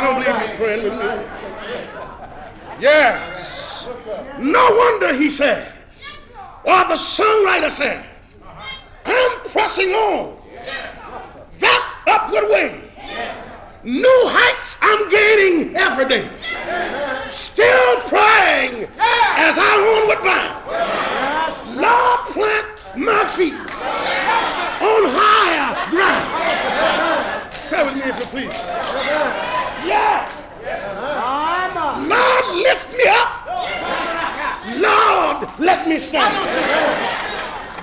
don't believe you're praying with me. Yes. No wonder he says, or the songwriter says, I'm pressing on that upward way. New heights I'm gaining every day. Still praying as I onward bound. Lord, plant my feet on higher ground. Pray with me if you please. Yeah. Lord, lift me up. Lord, let me stand.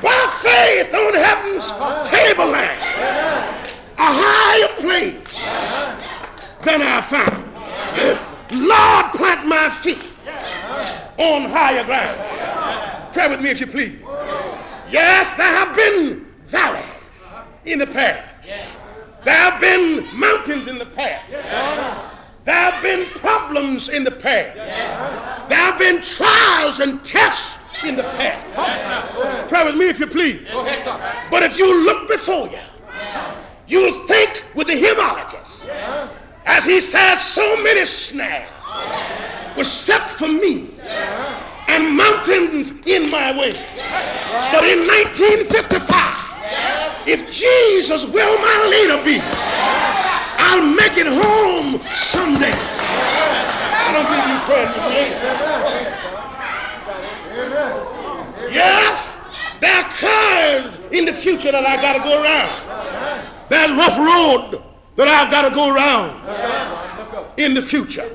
By faith on heaven's tableland, a higher place than I found. Lord, plant my feet on higher ground. Pray with me if you please. Yes, there have been valleys in the past. There have been mountains in the past. There have been problems in the past. There have been trials and tests in the past. Pray with me if you please. But if you look before you, you'll think with the hymnologist, as he says, so many snares were set for me and mountains in my way. But in 1955, if Jesus will my leader be, I'll make it home someday. I don't think you praying with me. Yes, there are curves in the future that I got to go around. There's rough road that I've got to go around in the future.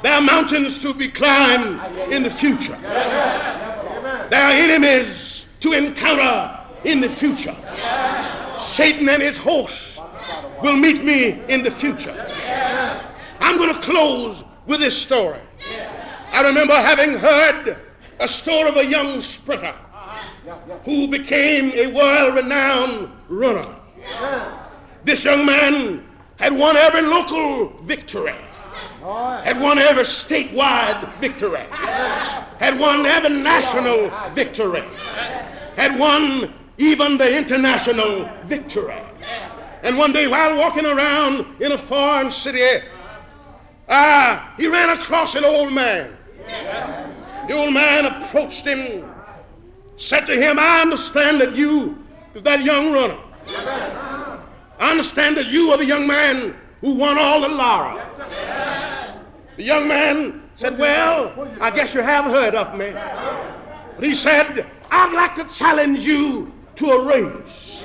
There are mountains to be climbed in the future. There are enemies to encounter in the future. Satan and his hosts will meet me in the future. I'm going to close with this story. I remember having heard a story of a young sprinter who became a world-renowned runner. This young man had won every local victory, had won every statewide victory, had won every national victory, had won even the international victory. And one day while walking around in a foreign city, he ran across an old man. The old man approached him, said to him, I understand that you is that young runner. I understand that you are the young man who won all the laurels. The young man said, well, I guess you have heard of me. But he said, I'd like to challenge you to a race.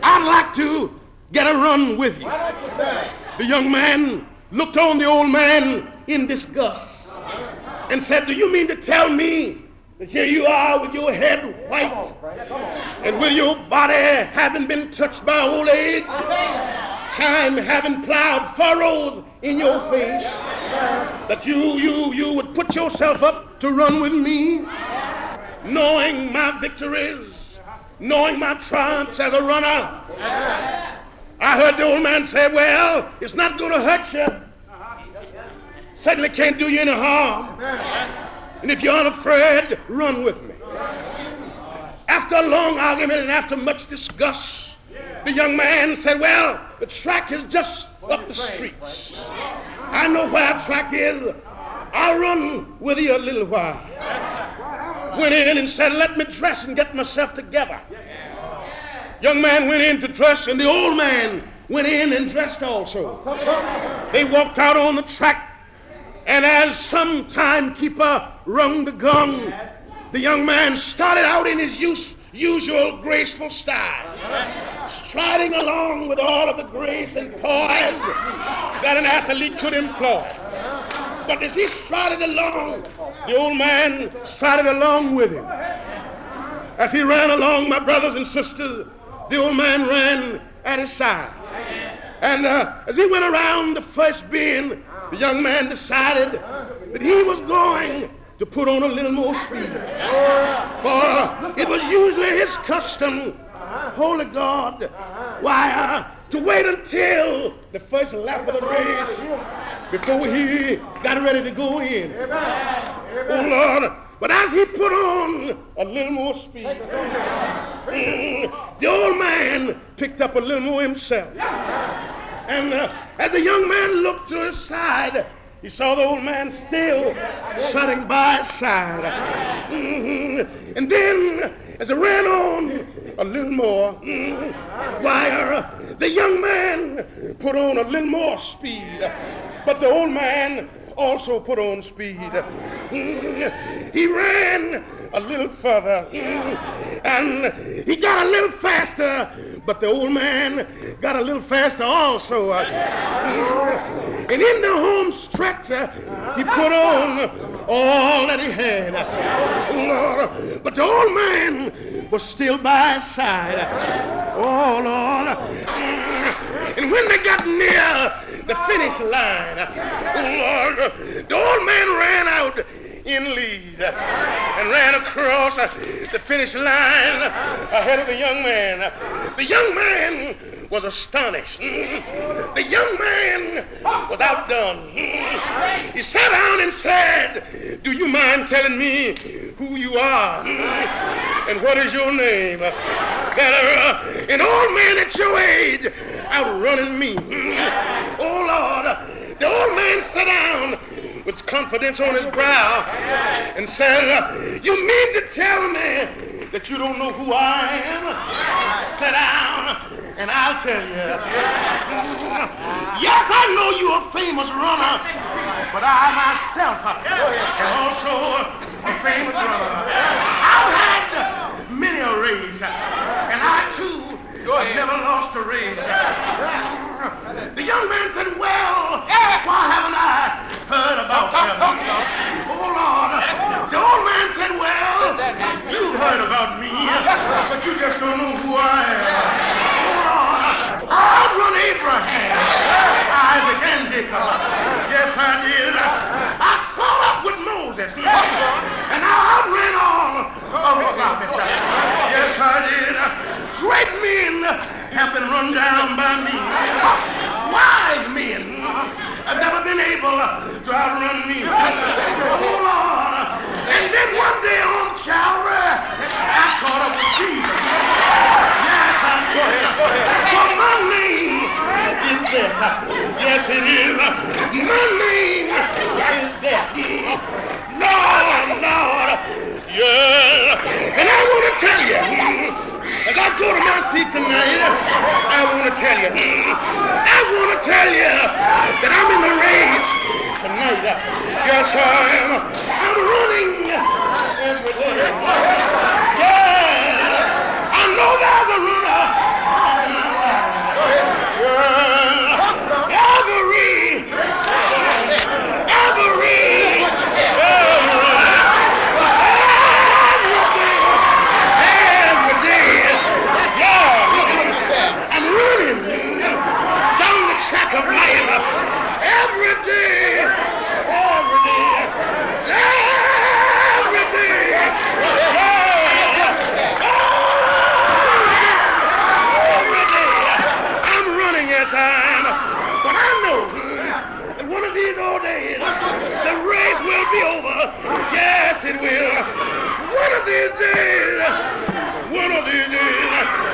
I'd like to get a run with you. The young man looked on the old man in disgust and said, do you mean to tell me that here you are with your head white and with your body having been touched by old age, time having plowed furrows in your face, that you would put yourself up to run with me, knowing my victories, knowing my triumphs as a runner? I heard the old man say, well, it's not going to hurt you. Certainly can't do you any harm. And if you're unafraid, run with me. After a long argument and after much disgust, the young man said, well, the track is just up the streets. I know where the track is. I'll run with you a little while. Went in and said, let me dress and get myself together. Young man went in to dress, and the old man went in and dressed also. They walked out on the track, and as some timekeeper rung the gong, the young man started out in his usual graceful style, striding along with all of the grace and poise that an athlete could employ. But as he strided along, the old man strided along with him. As he ran along, my brothers and sisters, the old man ran at his side. And as he went around the first bend, the young man decided that he was going to put on a little more speed. For it was usually his custom, holy God, to wait until the first lap of the race before he got ready to go in. Oh, Lord. But as he put on a little more speed, the old man picked up a little more himself. And as the young man looked to his side, he saw the old man still sitting by his side. And then, as it ran on a little more, the young man put on a little more speed. But the old man also put on speed. He ran a little further, and he got a little faster, but the old man got a little faster also. And in the home stretch, he put on all that he had. But the old man was still by his side. Oh, Lord. And when they got near the finish line, Lord, the old man ran out in lead and ran across the finish line ahead of the young man. The young man was astonished. The young man was outdone. He sat down and said, "Do you mind telling me who you are and what is your name? That an old man at your age outrunning me." Oh, Lord. The old man sat down with confidence on his brow and said, "You mean to tell me that you don't know who I am? Sit down and I'll tell you. Yes, I know you're a famous runner, but I myself am also a famous runner. I've had many a race, and I too have never lost a race." The young man said, "Well, why haven't I heard about you?" Oh, Lord. The old man said, "Well, you've heard about me, but you just don't know who I am. Oh, Lord. I've run Abraham, Isaac, and Jacob. Yes, I did. I caught up with Moses, and I ran all of the prophets. Yes, I did. Great men have been run down by me. Wise men have never been able to outrun me. Oh, Lord. And then one day on Calvary, I caught up with Jesus. Yes, I did. For my name is death. Yes, it is. My name is death. Lord, Lord. Yeah. And I want to tell you, as I go to my seat tonight, I want to tell you that I'm in the race tonight. Yes, I am. I'm running every day. Yeah, I know there's a runner. It will. One of these days,